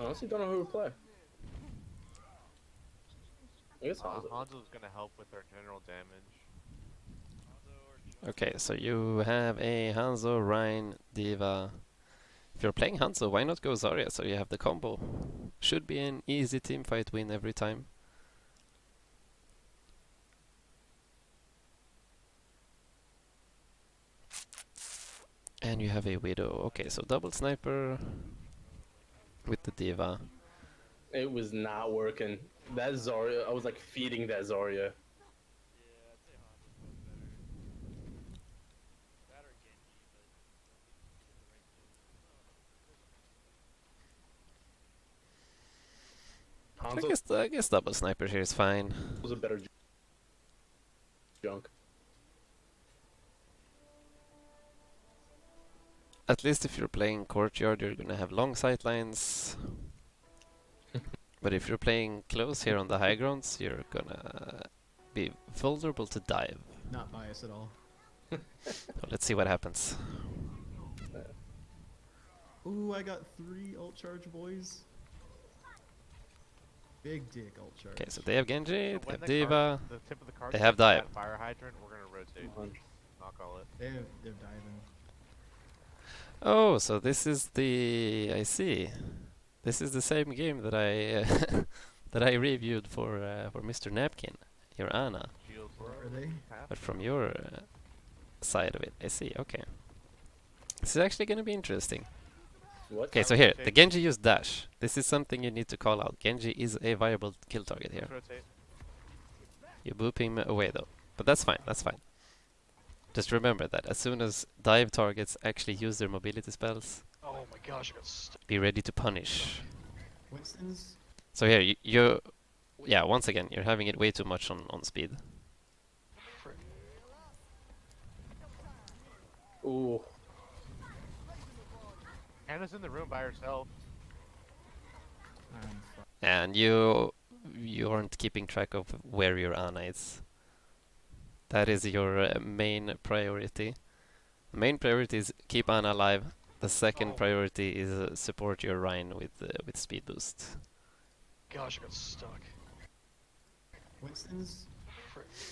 honestly don't know who to play. I guess Hanzo. Hanzo's gonna help with our general damage. Okay, so you have a Hanzo, Rhine, Diva. If you're playing Hanzo, why not go Zarya so you have the combo? Should be an easy teamfight win every time. And you have a Widow. Okay, so double sniper with the Diva. It was not working. That Zarya, I was like feeding that Zarya. Hanzo I guess double sniper here is fine. was a better junk. At least if you're playing courtyard, you're gonna have long sight lines. But if you're playing close here on the high grounds, you're gonna be vulnerable to dive. Not biased at all. So let's see what happens. Ooh, I got 3 ult charge boys. Big dick ult charge. Okay, so they have Genji, So they when have the Diva. the tip of the card They have hits that dive. fire hydrant, we're gonna rotate. Knock all it. They're diving. Oh, so this is the... I see. This is the same game that I that I reviewed for Mr. Napkin, your Ana, Shields Where are they? but from your side of it. I see. Okay, this is actually going to be interesting. What? Okay, so here the Genji used dash. This is something you need to call out. Genji is a viable kill target here. Let's rotate. You boop him away though, but that's fine. That's fine. Just remember that as soon as dive targets actually use their mobility spells, Oh my gosh, I got stuck. be ready to punish. Winston's? So here, yeah, once again, you're having it way too much on speed. Ooh. Anna's in the room by herself. And you aren't keeping track of where your Ana is. That is your main priority. The main priority is keep Ana alive. The second priority is support your Rhine with speed boost. Gosh, I got stuck. Winston's?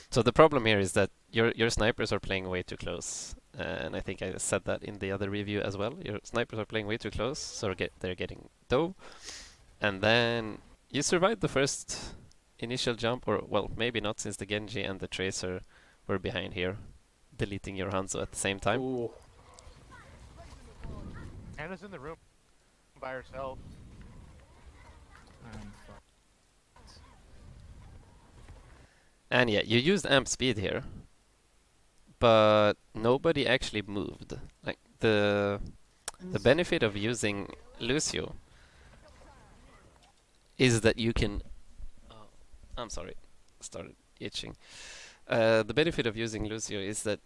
So the problem here is that your snipers are playing way too close, and I think I said that in the other review as well. Your snipers are playing way too close, so they're getting dove, and then you survived the first initial jump, or well, maybe not, since the Genji and the Tracer were behind here, deleting your Hanzo at the same time. Ooh. Anna's in the room by herself. And yeah, you used amp speed here, but nobody actually moved. Like the benefit of using Lucio is that you can... Oh, I'm sorry, started itching. The benefit of using Lucio is that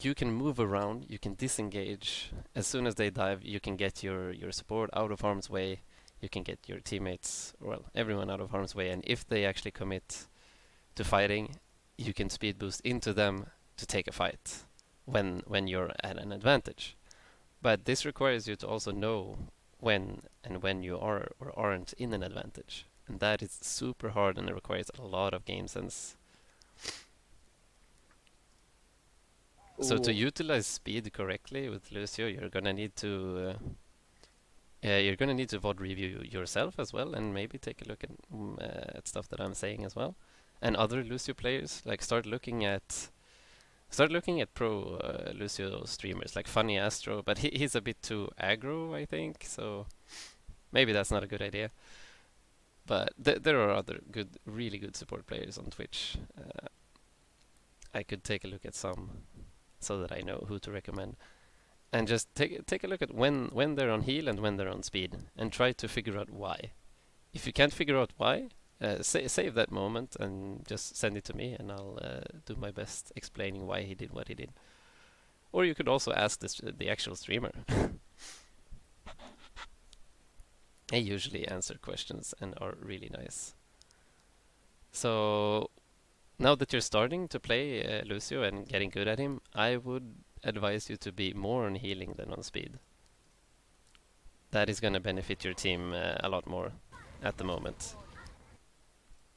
you can move around, you can disengage. As soon as they dive, you can get your support out of harm's way. You can get your teammates, well, everyone out of harm's way. And if they actually commit to fighting, you can speed boost into them to take a fight when you're at an advantage. But this requires you to also know when you are or aren't in an advantage, and that is super hard, and it requires a lot of game sense. So to utilize speed correctly with Lucio, you're gonna need to VOD review yourself as well, and maybe take a look at stuff that I'm saying as well, and other Lucio players. Like start looking at pro Lucio streamers like Funny Astro, but he's a bit too aggro, I think. So maybe that's not a good idea. But there are other really good support players on Twitch. I could take a look at some, so that I know who to recommend, and just take a look at when they're on heal and when they're on speed, and try to figure out why. If you can't figure out why, save that moment and just send it to me, and I'll do my best explaining why he did what he did. Or you could also ask the actual streamer. They usually answer questions and are really nice. So now that you're starting to play Lucio and getting good at him, I would advise you to be more on healing than on speed. that is gonna benefit your team a lot more at the moment.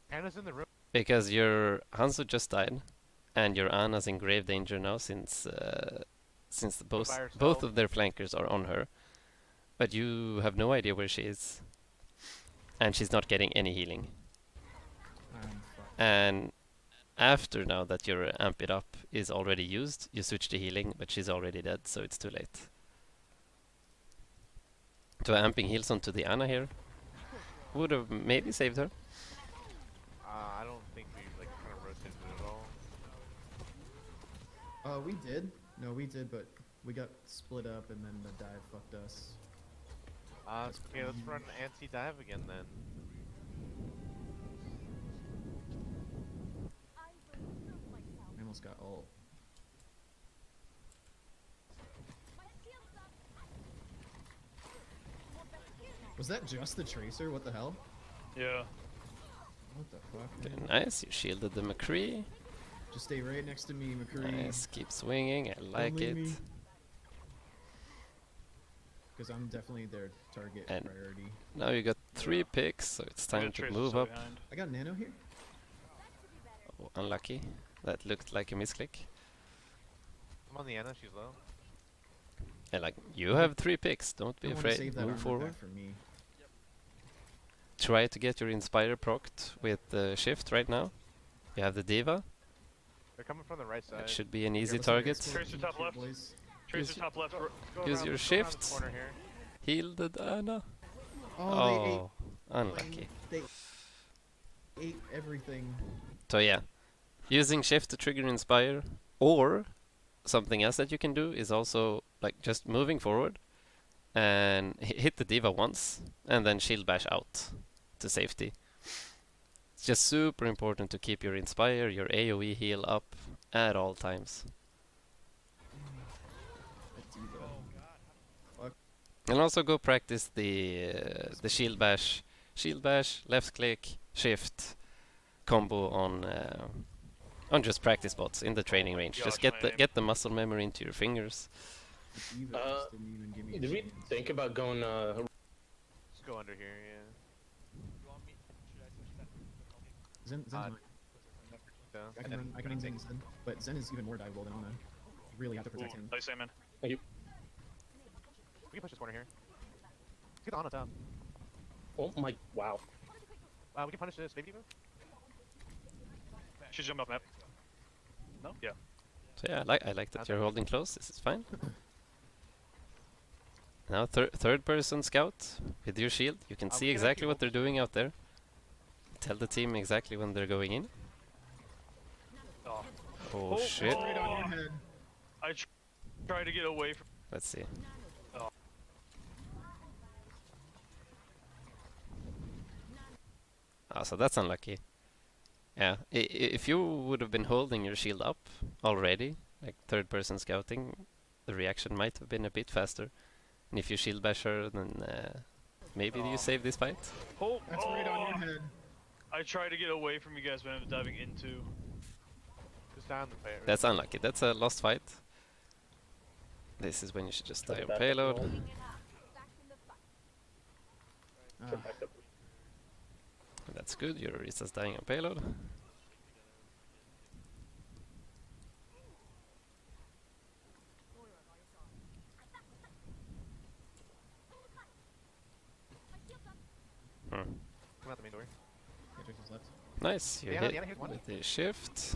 Anna's in the room. Because your Hanzo just died, and your Ana's in grave danger now since By both herself. of their flankers are on her. But you have no idea where she is. And she's not getting any healing. I'm fucked. And after now that your amp it up is already used, you switch to healing, but she's already dead, so it's too late. So amping heals onto the Ana here would have maybe saved her. I don't think we like kind of rotated it at all. We did. No, we did, but we got split up and then the dive fucked us. Okay, let's run anti-dive again then. I almost got ult. Was that just the tracer? What the hell? Yeah. What the fuck? Okay, man? nice, you shielded the McCree. Just stay right next to me, McCree. Nice, keep swinging, I like leave it. me. Because I'm definitely their target And- priority. Now you got 3 Yeah. picks, so it's I time got to Tracer move still up. behind. I got nano here. Oh, unlucky. That looked like a misclick. I'm on the Anna, she's low. And like, you have 3 picks, don't I be wanna afraid, save that move armor forward. back for me. Try to get your Inspire procced with the shift right now. You have the Diva, They're coming from the right side. that should be an easy Grab us some target. expo Tracer team top too, left. boys. Tracer Use- top left. Go use around- your go around this shift. corner here. Heal the Ana. Oh, Unlucky. they ate everything. So yeah, using shift to trigger Inspire, or something else that you can do is also like just moving forward and hit the Diva once and then shield bash out to safety. It's just super important to keep your Inspire, your AoE heal up at all times. And also go practice the shield bash, left click, shift combo on just practice spots in the training range. Just Gosh, my get the muscle memory into your fingers. The Diva just didn't even give me a Did we chance. think about going Let's go under here, yeah. Zen's Uh, mine. So, I can run Zen, but Zen is even more diveable than Ana. Really have to protect him. Nice aim, man. we can push this corner here. Let's get the Ana top. Oh my, wow. We can punish this. Baby Diva. She's jumping off map. No? Yeah. So yeah, I like that you're holding close. This is fine. Now third person scout with your shield. You can We see can exactly actually what they're doing out there. Tell the team exactly when they're going in. Oh. Oh Oh, shit. oh. Right on your head. I try to get away from. Let's see. Oh. Ah, so that's unlucky. Yeah, if you would have been holding your shield up already, like third person scouting, the reaction might have been a bit faster. And if you shield bash her, then maybe you save this fight. Oh, That's right on your head. I try to get away from you guys, but I ended up diving into. Just down the player. That's unlucky. That's a lost fight. This is when you should just die on Back up payload. wall. Ah, Back up. That's good. Your Orisa's dying on payload. Come out the main door. yeah, Tracer's left. Nice. You Diana, hit Diana, here's one. with the shift.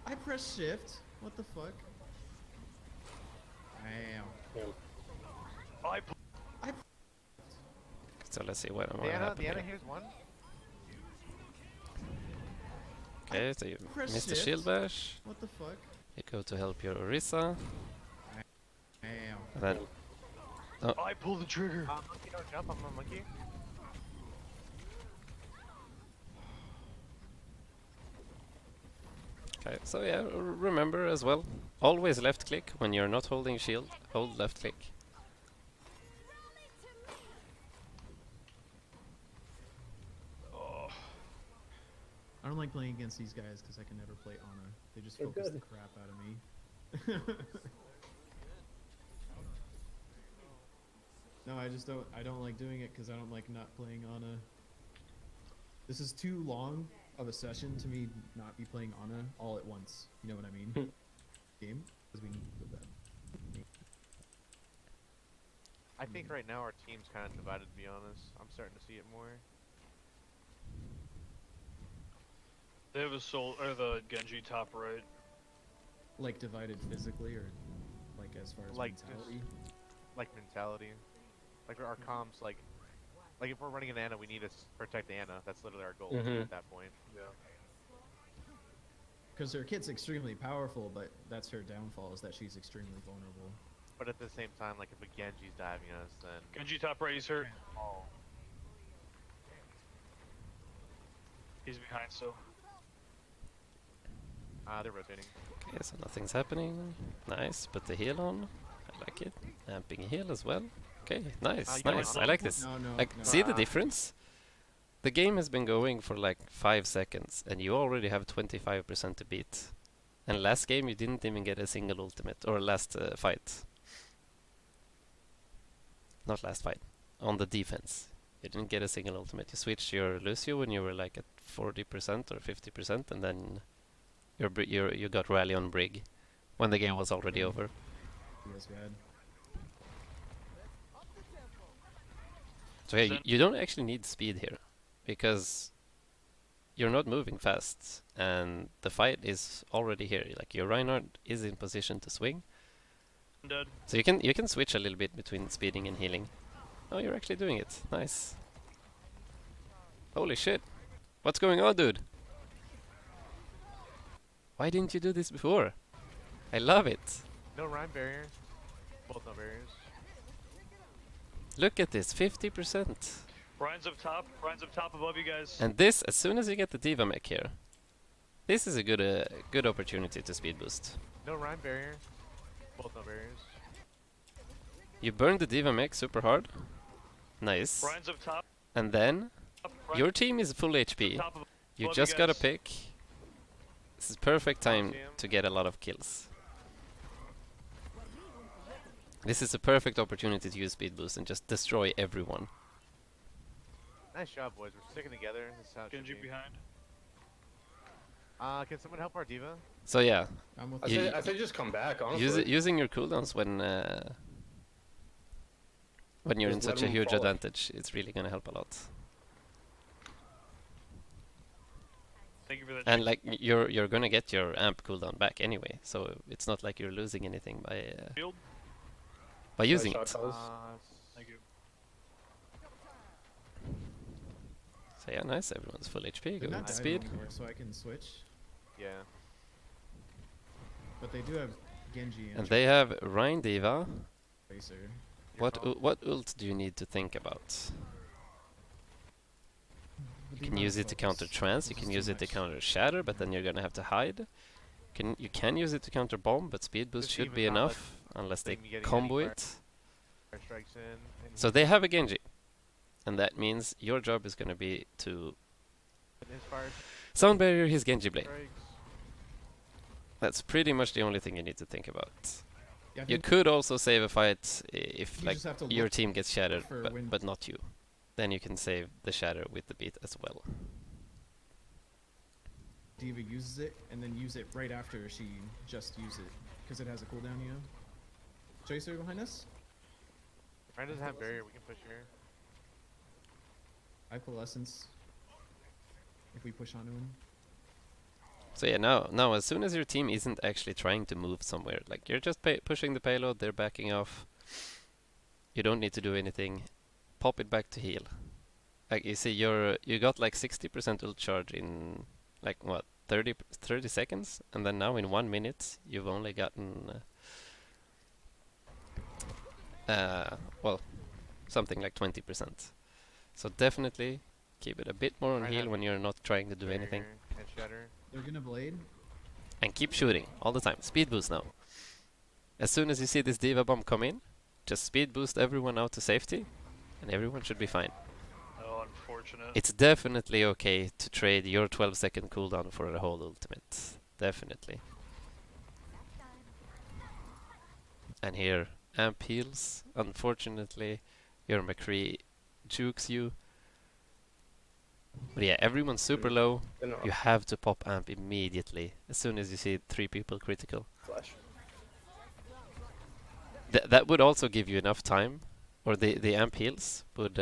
I pressed shift. What the fuck? Damn. Yeah. I So let's see what Diana, happened Diana, here. here's one. Okay, so you Press missed the shift. shield bash. What the fuck? You go to help your Orisa. Damn. And then I pull the trigger. Monkey, don't jump. I'm a monkey. okay, so yeah, remember as well. Always left click when you're not holding shield. Hold left click. Oh. I don't like playing against these guys because I can never play Ana. They just They're focus good. the crap out of me. No, I just don't. I don't like doing it because I don't like not playing Ana. This is too long of a session to me not be playing Ana all at once. You know what I mean? Game because we need to do that. I think right now our team's kind of divided, to be honest. I'm starting to see it more. They have a soul or the Genji top right. Like divided physically or like as far as Like mentality. Like mentality. Like our comms, like if we're running an Ana, we need to protect Ana. That's literally our goal at that point. Yeah. Because her kit's extremely powerful, but that's her downfall is that she's extremely vulnerable. But at the same time, like if a Genji's diving us, then Genji top right, he's hurt. He's behind still. they're rotating. Okay, so nothing's happening. Nice, put the heal on. I like it. Amping heal as well. Okay, nice, you got nice. one I like this. No, no, Like, no. see the difference? The game has been going for like 5 seconds, and you already have 25% to beat. And last game you didn't even get a single ultimate, or last fight. Not last fight. On the defense. You didn't get a single ultimate. You switched your Lucio when you were like at 40% or 50%, and then you got rally on Brig when the game was already over. He was bad. So yeah, you don't actually need speed here, because you're not moving fast, and the fight is already here. Like your Reinhardt is in position to swing, I'm dead. so you can switch a little bit between speeding and healing. Oh, you're actually doing it. Nice. Holy shit! What's going on, dude? Why didn't you do this before? I love it. No rhyme barrier. Both no barriers. Look at this, 50%. Ryan's up top. Ryan's up top above you guys. And this, as soon as you get the Diva mech here, this is a good opportunity to speed boost. No rhyme barrier. Both no barriers. You burn the Diva mech super hard. Nice. Ryan's up top. And then Ryan, your team is full HP. top above You you just gotta guys. pick. This is perfect time see him. to get a lot of kills. This is a perfect opportunity to use speed boost and just destroy everyone. Nice job, boys. We're sticking together. This is how it should Genji be. behind. Can someone help our diva? So yeah, I'm with You- I say just come back, honestly. using your cooldowns when you're in Just let such a them huge fall. advantage, it's really gonna help a lot. Thank you for that. And like you're gonna get your amp cooldown back anyway, so it's not like you're losing anything Field. by using Shot it. calls. Thank you. So yeah, nice. Everyone's full HP. They're Go not with the diving speed. anymore, so I can switch. Yeah. But they do have Genji And they have Rhine Diva. Tracer. What ult do you need to think about? But You the can amount use of it to counter focus trance. You is can too use it to much. counter shatter, but then you're gonna have to hide. You can use it to counter bomb, but speed boost Just should even be not let enough unless they them getting combo any it. Fire strikes in. And So they have a Genji, and that means your job is gonna be to his fire sound barrier his Genji blade. strikes. That's pretty much the only thing you need to think about. Yeah, I You think could also save a fight if you like just have to your look team gets shattered, for when- but not you. Then you can save the shatter with the beat as well. Diva uses it and then use it right after she just used it because it has a cooldown, you know. Tracer behind us. If Ryan doesn't have barrier, we can push here. I pull essence. If we push onto him. So yeah, now as soon as your team isn't actually trying to move somewhere, like you're just pushing the payload, they're backing off. You don't need to do anything. Pop it back to heal. Like you see, you got like 60% ult charge in like what 30 seconds, and then now in 1 minute you've only gotten well, something like 20%. So definitely keep it a bit more on Right heal hand. when you're not trying to do anything. Barrier and shatter. They're gonna blade. And keep shooting all the time. Speed boost now. As soon as you see this Diva bomb come in, just speed boost everyone out to safety, and everyone should be fine. Oh, unfortunate. It's definitely okay to trade your 12-second cooldown for a whole ultimate. Definitely. And here, amp heals. Unfortunately, Your McCree jukes you. But yeah, everyone's super low. Then You have to pop amp immediately as soon as you see 3 people critical. flash. That would also give you enough time, or the amp heals would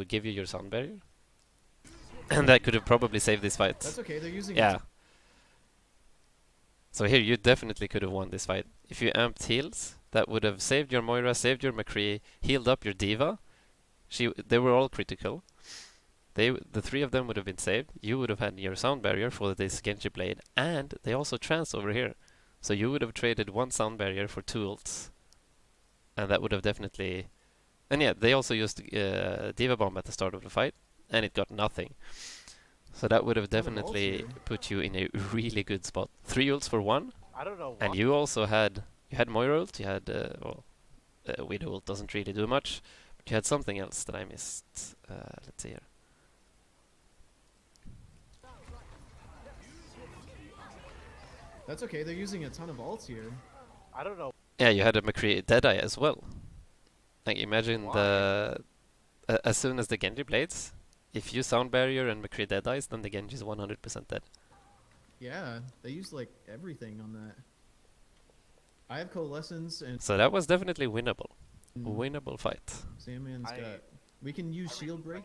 give you your sound barrier, and that could have probably saved this fight. That's okay. They're using Yeah. So here you definitely could have won this fight if you amped heals. That would have saved your Moira, saved your McCree, healed up your Diva. They were all critical. The 3 of them would have been saved. You would have had your sound barrier for this Genji blade, and they also trans over here. So you would have traded 1 sound barrier for 2 ults. And that would have definitely... And yeah, they also used Diva Bomb at the start of the fight, and it got nothing. So that would have definitely put you in a really good spot. 3 ults for 1, I don't know. and you also had... You had Moira ult, you had... Widow ult doesn't really do much, but you had something else that I missed. Let's see here. That's okay. They're using a ton of ults here. I don't know. Yeah, you had a McCree Deadeye as well. Like, imagine as soon as the Genji blades, if you sound barrier and McCree Deadeyes, then the Genji is 100% dead. Yeah, they use like everything on that. I have coalescence and So that was definitely winnable. Mm. Winnable fight. Sandman's got. We can use shield break.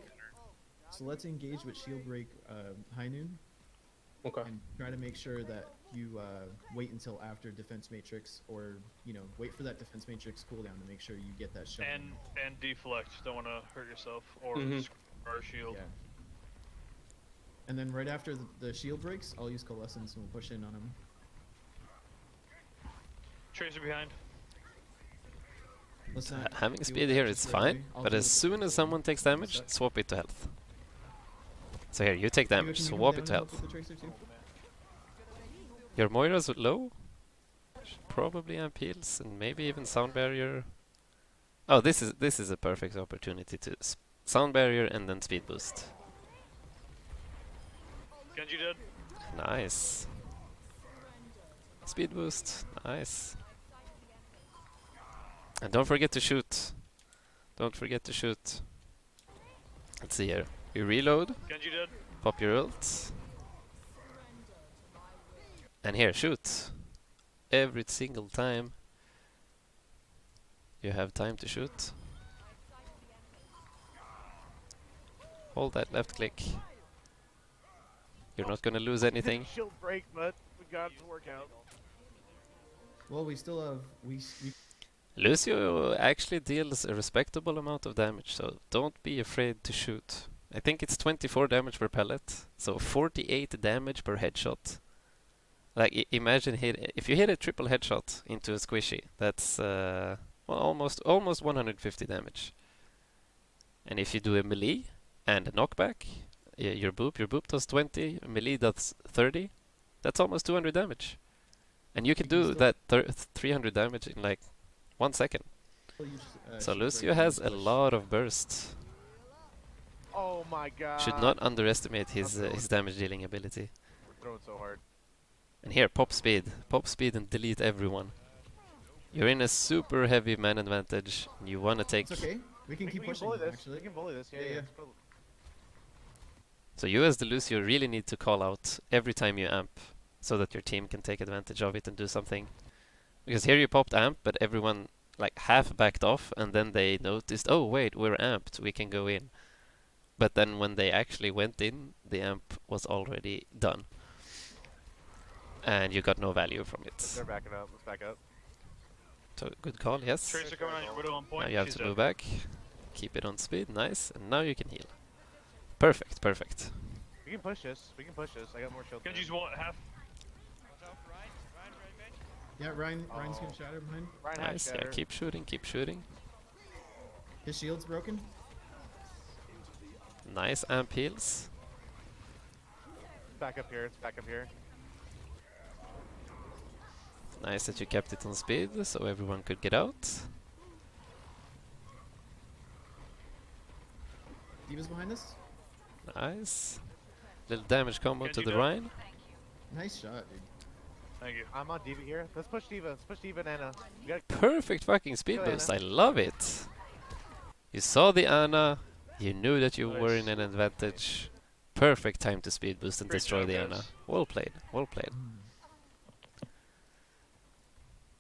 So let's engage with shield break high noon Okay. and try to make sure that you wait until after defense matrix, or wait for that defense matrix cooldown to make sure you get that shot. And deflect. Don't want to hurt yourself or Mhm. our shield. Yeah. And then right after the shield breaks, I'll use coalescence and we'll push in on him. Tracer behind. Let's not Having deal speed with here that is just right fine, away. I'll but deal as with soon as someone takes damage, Set. swap it to health. So here, you take Diva, damage, can you come swap down it to and help health. with the tracer too? Your Moira's low. Should probably amp heals and maybe even sound barrier. Oh, this is a perfect opportunity to sound barrier and then speed boost. Genji dead. Nice. Speed boost. Nice. And don't forget to shoot. Don't forget to shoot. Let's see here. You reload, Genji dead. pop your ult. And here, shoot. Every single time you have time to shoot. Hold that left click. You're not gonna lose anything. Shield break, but we got it to work out. Well, we still have we Lucio actually deals a respectable amount of damage, so don't be afraid to shoot. I think it's 24 damage per pellet, so 48 damage per headshot. Like, imagine if you hit a triple headshot into a squishy, that's well, almost 150 damage. And if you do a melee and a knockback, your boop does 20, melee does 30, that's almost 200 damage. And you can do that 300 damage in like 1 second. use. So shield Lucio break has and a push. lot of burst. Oh my god. Should not underestimate his damage dealing ability. We're throwing so hard. And here, pop speed and delete everyone. You're in a super heavy man advantage. And you wanna take. It's okay. We can keep we pushing. can bully this. Actually, We can bully this. Yeah, Yeah, yeah. yeah. it's cool. So you as the Lucio really need to call out every time you amp, so that your team can take advantage of it and do something. Because here you popped amp, but everyone like half backed off, and then they noticed, oh wait, we're amped, we can go in. But then when they actually went in, the amp was already done. And you got no value from it. They're backing up. Let's back up. So good call, yes. Tracer coming on your widow on point. Now you have She's to dead. move back. Keep it on speed, nice. And now you can heal. Perfect, perfect. We can push this. We can push this. I got more shield. than Genji's him. one half. yeah. Ryan's gonna shatter behind. Ryan has Nice, yeah, shatter. keep shooting, keep shooting. His shield's broken. Nice amp heals. Back up here. It's back up here. Nice that you kept it on speed, so everyone could get out. Diva's behind us. Nice. Little damage combo to Genji the dead. Rhine. Nice shot, dude. Thank you. I'm on Diva here. Let's push Diva. Let's push Diva and Anna. We got Perfect fucking speed Go, boost, Anna. I love it. You saw the Ana, you knew that you were in Nice. an advantage. Perfect time to speed boost and Great destroy job, the guys. Ana. Well played, well played. Mm.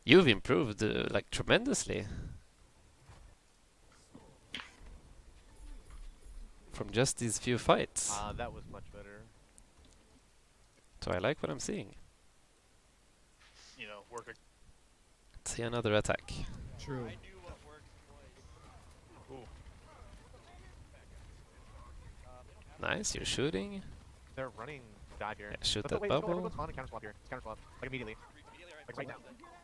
You've improved like tremendously from just these few fights. That was much better. So I like what I'm seeing. You know, work. See another attack. True. Ooh. Nice, you're shooting. They're running dive here. Yeah, shoot But that wait, bubble. everyone's spawn and counter swap here. Counter swap. Like immediately. Like right now.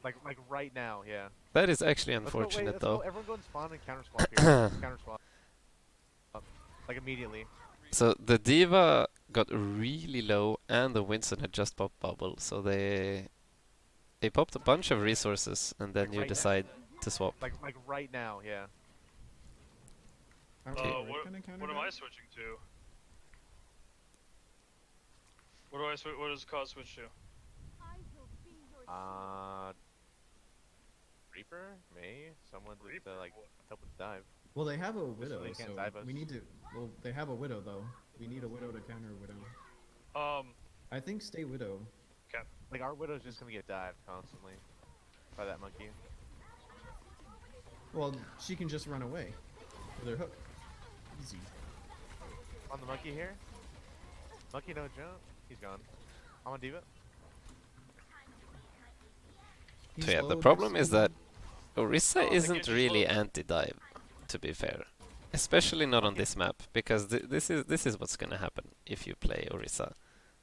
Like right now, yeah. That is actually Let's go, wait, unfortunate let's go. though. Everyone go and spawn and counter swap here. Counter swap. Like immediately. So the Diva got really low and the Winston had just popped bubble, so they popped a bunch of resources and then Like you right now. decide to swap. Like right now, yeah. I don't know, What kinda counter am that? I switching to? What does cause switch to? Reaper? May? Someone to Reaper? like help with the dive. Well, they have a widow, they can't so dive us. we need to. Well, they have a widow though. We need a widow to counter a widow. I think stay widow. Like our widow's just gonna get dived constantly by that monkey. Well, she can just run away with her hook. Easy. On the monkey here. Monkey no jump. He's gone. I'm on Diva. He's So yeah, low the next problem to is me. that Orisa Oh, isn't against really slow. anti-dive, to be fair. Especially not on this map, because this is what's gonna happen if you play Orisa.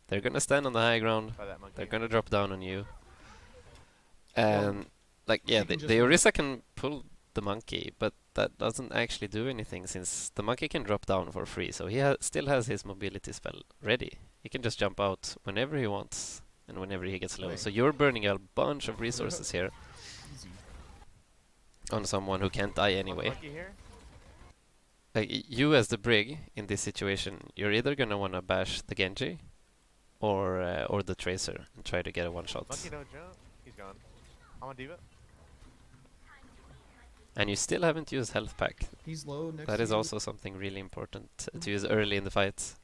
They're gonna stand on the high ground, By that monkey. they're gonna drop down on you. And like yeah, she the can just Orisa can pull the monkey, but that doesn't actually do anything since the monkey can drop down for free, so he still has his mobility spell ready. He can just jump out whenever he wants and whenever he gets low. Right. So you're burning a bunch of resources here Easy. on someone who can't die On the anyway. monkey here. Like you as the Brig in this situation, you're either gonna wanna bash the Genji or the Tracer and try to get a one shot. Monkey no jump. He's gone. I'm on Diva. And you still haven't used health pack. He's low next That to is you. also something really important to use early in the fight.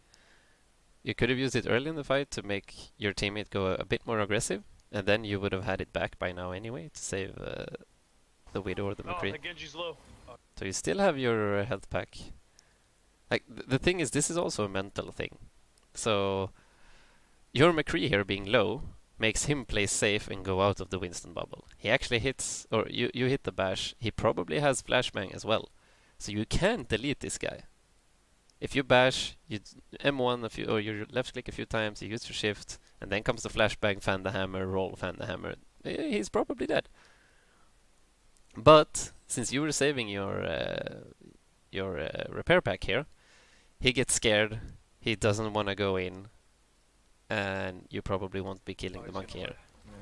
You could have used it early in the fight to make your teammate go a bit more aggressive, and then you would have had it back by now anyway to save the Widow or the Oh, McCree. the Genji's low. So you still have your health pack. Like the thing is, this is also a mental thing. So your McCree here being low makes him play safe and go out of the Winston bubble. He actually hits, or you hit the bash. He probably has flashbang as well, so you can't delete this guy. If you bash, you M1 a few, or you left click a few times, you use your shift, and then comes the flashbang, fan the hammer, roll, fan the hammer. He's probably dead. But since you were saving your repair pack here, he gets scared. He doesn't want to go in, and you probably won't be killing the monkey here. Yeah.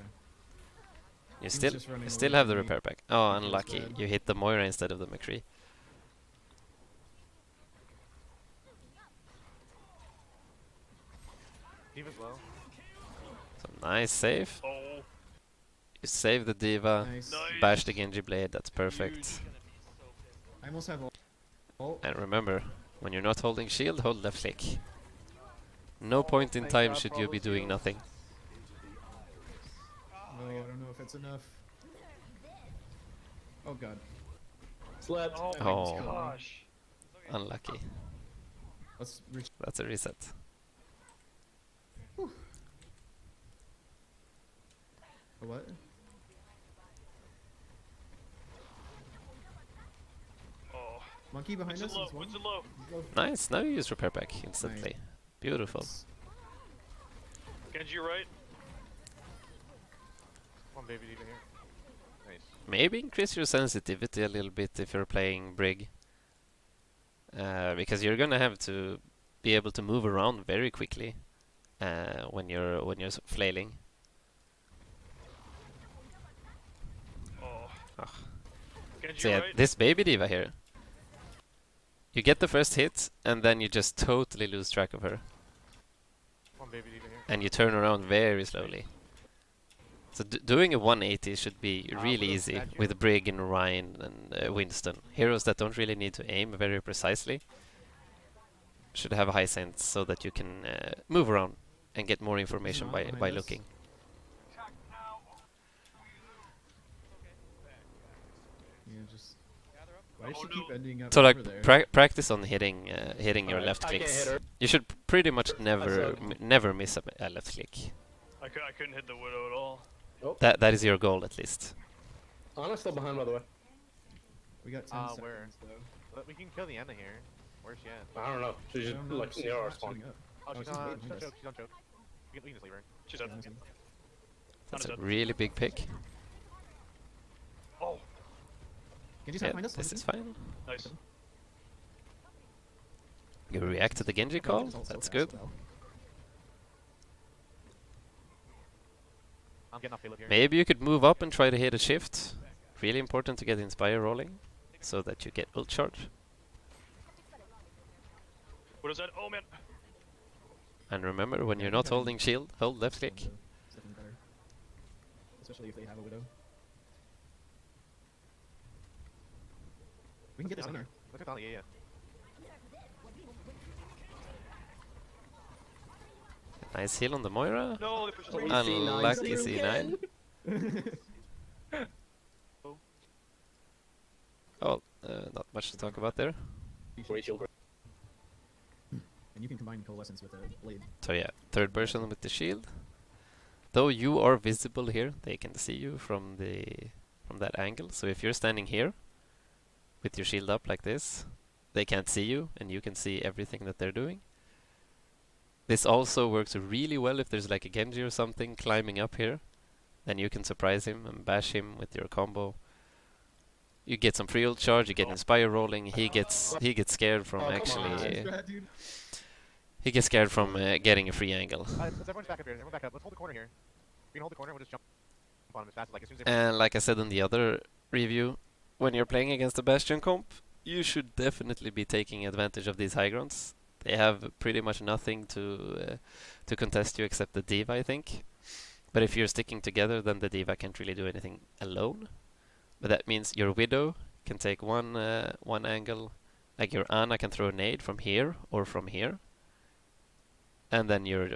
You was still just running still away have the from me. repair pack. Oh, He feels unlucky! bad. You hit the Moira instead of the McCree. Diva's low. So nice save. Oh, You save the Diva. Nice. Nice. Bash the Genji blade. That's perfect. huge. I almost have all. Oh, And remember, when you're not holding shield, hold left click. No point in thank time God should for you all be those doing heals. nothing. no, I don't know if it's enough. Oh god. Slept. Oh That my Oh. means gosh. Unlucky. Let's reach. That's a reset. A what? Oh, Monkey behind Winston us. low. It's one. Winston low. He's low. Nice. Now you use repair pack instantly. Beautiful. Genji right. Come on, baby Diva here. Nice. Maybe increase your sensitivity a little bit if you're playing Brig. Because you're gonna have to be able to move around very quickly when you're flailing. Oh. Ugh. Genji So yeah, right. this baby diva here. You get the first hit and then you just totally lose track of her. Come on, baby Diva here. And you turn around very slowly. So doing a 180 should be really Widow easy statue? with Brig and Ryan and Winston. Heroes that don't really need to aim very precisely should have a high sense so that you can move around and get more information not by behind us. looking. Yeah, just. Why does she keep ending up So like over there? practice on hitting your Alright, left I can't clicks. hit her. You should pretty much never suck. never miss a left click. I couldn't hit the widow at all. That is your goal at least. Anna's still behind, by the way. We got 10 seconds where? though. But we can kill the Anna here. Where's she at? I don't know. She's I just don't know, like she's near our not spawn. showing up. Oh, Oh, she's she's on waiting choke. for us. She's on choke. We can just leave her. She's Yeah, up. I see. That's a dead. really big pick. Oh, Genji's Yeah, not behind us. this is fine. nice. You react to the Genji call. That's good. I'm getting off payload here. Maybe you could move up and try to hit a shift. Really important to get Inspire rolling so that you get ult charge. What is that? Oh man. And remember, when Yeah, you're I not think I holding shield, hold left click. It's definitely better. Especially if they have a widow. We can get this on her. Look at Dolly, yeah. Nice heal on the Moira. No, they pushed us Oh, away. Unlucky C9. C9. Oh, not much to talk about there. Great shield. And you can combine Coalescence with a blade. So yeah, third person with the shield. Though you are visible here, they can see you from that angle. So if you're standing here with your shield up like this, they can't see you and you can see everything that they're doing. This also works really well if there's like a Genji or something climbing up here. Then you can surprise him and bash him with your combo. You get some free ult charge, you get Inspire rolling, he gets scared from Oh, come actually on. Dude. he gets scared from getting a free angle. Let's everyone's back up here. Everyone back up. Let's hold the corner here. We can hold the corner. We'll just jump on him as fast as soon as they. And like I said in the other review, when you're playing against a Bastion comp, you should definitely be taking advantage of these high grounds. They have pretty much nothing to contest you except the D.Va, I think. But if you're sticking together, then the D.Va can't really do anything alone. But that means your Widow can take one angle, like your Ana can throw a nade from here or from here, and then your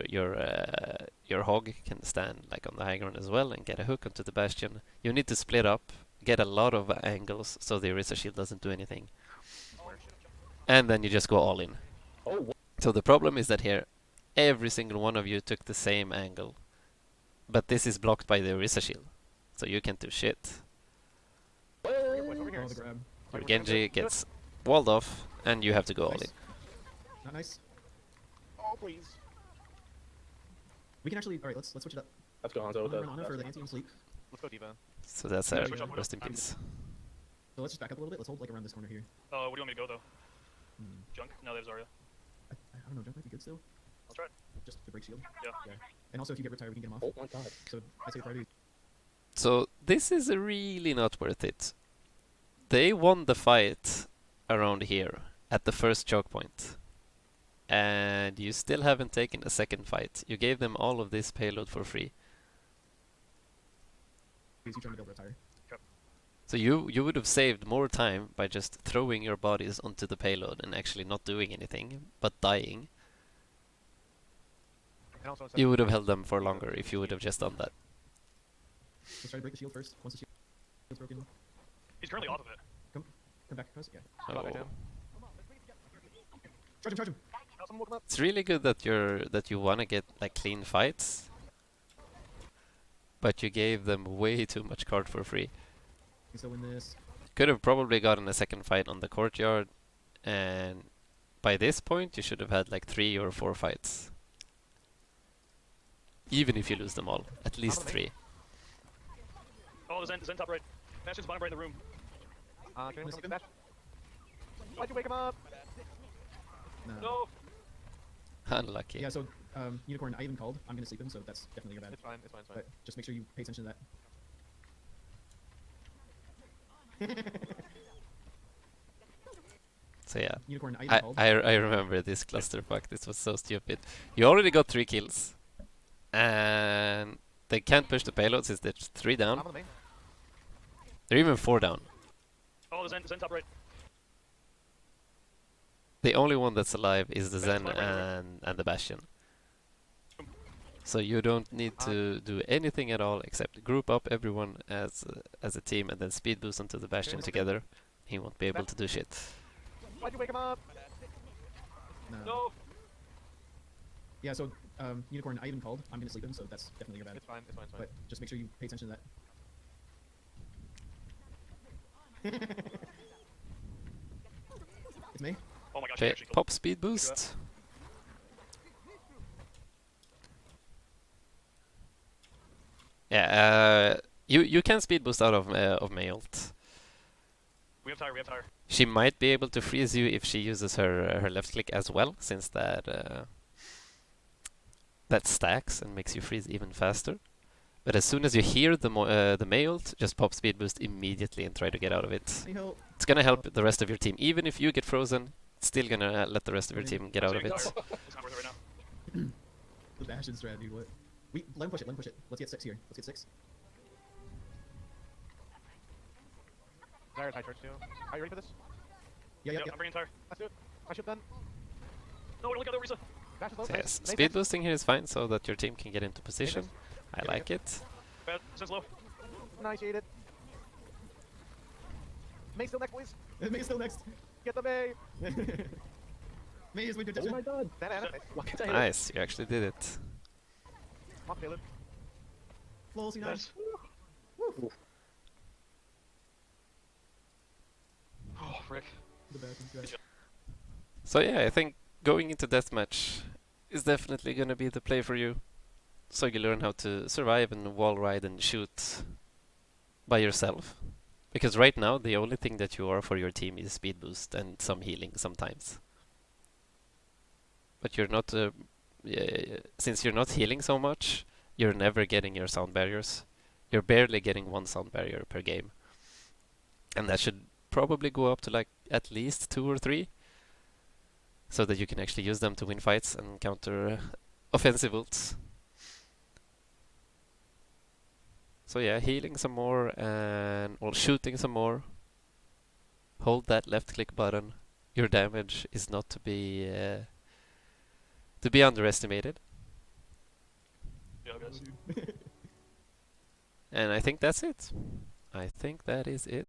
Hog can stand like on the high ground as well and get a hook onto the Bastion. You need to split up, get a lot of angles so the Orisa shield doesn't do anything, and then you just go all in. Oh, So the problem is that here, every single one of you took the same angle, but this is blocked by the Orisa shield, so you can't do shit. Over here. Oh, the grab. Your Genji gets walled off, and you have to go all Nice. in. Not nice. Oh please. We can actually. Alright, let's switch it up. let's go Hanzo with Run that. Ana for the anti-aim sleep. Let's go D.Va. So that's Yeah, our switch up, rest in peace. So let's just back up a little bit. Let's hold like around this corner here. What do you want me to go though? Hmm. Junk? No, they have Zarya. I don't know. Junk might be good still. I'll try it. Just to break shield. Yeah. And also, if you get retired, we can get him off. Oh my god. So I say priority. So this is really not worth it. They won the fight around here at the first choke point, and you still haven't taken a second fight. You gave them all of this payload for free. Please, you trying to build retire. So you would have saved more time by just throwing your bodies onto the payload and actually not doing anything, but dying. And also, You would have held them for longer if you would have just done that. Let's try to break the shield first. Once the shield's broken, He's currently off of it. come back across. Yeah. Go back Oh. down. Charge him! Charge him! Oh, someone woke him up. It's really good that you want to get like clean fights, but you gave them way too much card for free. You can still win this. Could have probably gotten a second fight on the courtyard, and by this point you should have had like 3 or 4 fights. Even if you lose them all, at least 3. Oh, the Zen top right. Bastion's bottom right in the room. Can anyone Listen. come back? Why'd you wake him up? No. No. Unlucky. Yeah. So Unicorn, I even called. I'm gonna sleep him, so that's definitely your bad. It's fine. It's fine. It's fine. But just make sure you pay attention to that. So yeah, Unicorn, I even called. I remember this clusterfuck. This was so stupid. You already got 3 kills, and They can't push the payload since they're 3 I'm down. on the main. They're even 4 down. Oh, the Zen top right. The only one that's alive is the Right, Zen right, right. and the Bastion. So you don't need to do anything at all except group up everyone as a team and then speed boost onto the Bastion together. He won't be able to do shit. Why'd you wake him up? No. No. Yeah, so Unicorn, I even called. I'm gonna sleep him, so that's definitely your bad. It's fine. It's fine. It's fine. But just make sure you pay attention to that. It's me. Oh my gosh, he Okay, actually killed pop speed boost. Yeah, you can speed boost out of May ult. We have tire. She might be able to freeze you if she uses her left click as well, since that stacks and makes you freeze even faster. But as soon as you hear the May ult, just pop speed boost immediately and try to get out of it. Hey, help. It's gonna help the rest of your team. Even if you get frozen, it's still gonna let the rest of your team get out of it. It's not worth it right now. The Bastion strategy, what? Let him push it, Let's get 6 here. Let's get 6. Tire's high charge too. Are you ready for this? Yeah, Yep, I'm bringing tire. Let's do it. I should done. No, we only got the Risa. Dash is low. So nice. yes, Nice, speed nice. boosting here is fine so that your team can get into position. I Here we like it. Bad. Zen's low. Nice, you ate it. May still next, boys. May is still next. Get the May. May is with your Oh my god. That Anna. Nice. Why can't I hit it? Nice, you actually did it. Come on, payload. Lol, C9. Nice. Woo. Oh, frick. The Bastion strategy. So yeah, I think going into deathmatch is definitely gonna be the play for you. So you learn how to survive and wall ride and shoot by yourself. Because right now the only thing that you are for your team is speed boost and some healing sometimes. But you're not, since you're not healing so much, you're never getting your sound barriers. You're barely getting 1 sound barrier per game. And that should probably go up to like at least 2 or 3. So that you can actually use them to win fights and counter offensive ults. So yeah, healing some more and shooting some more. Hold that left click button. Your damage is not to be underestimated. Yeah, guys. And I think that's it. I think that is it.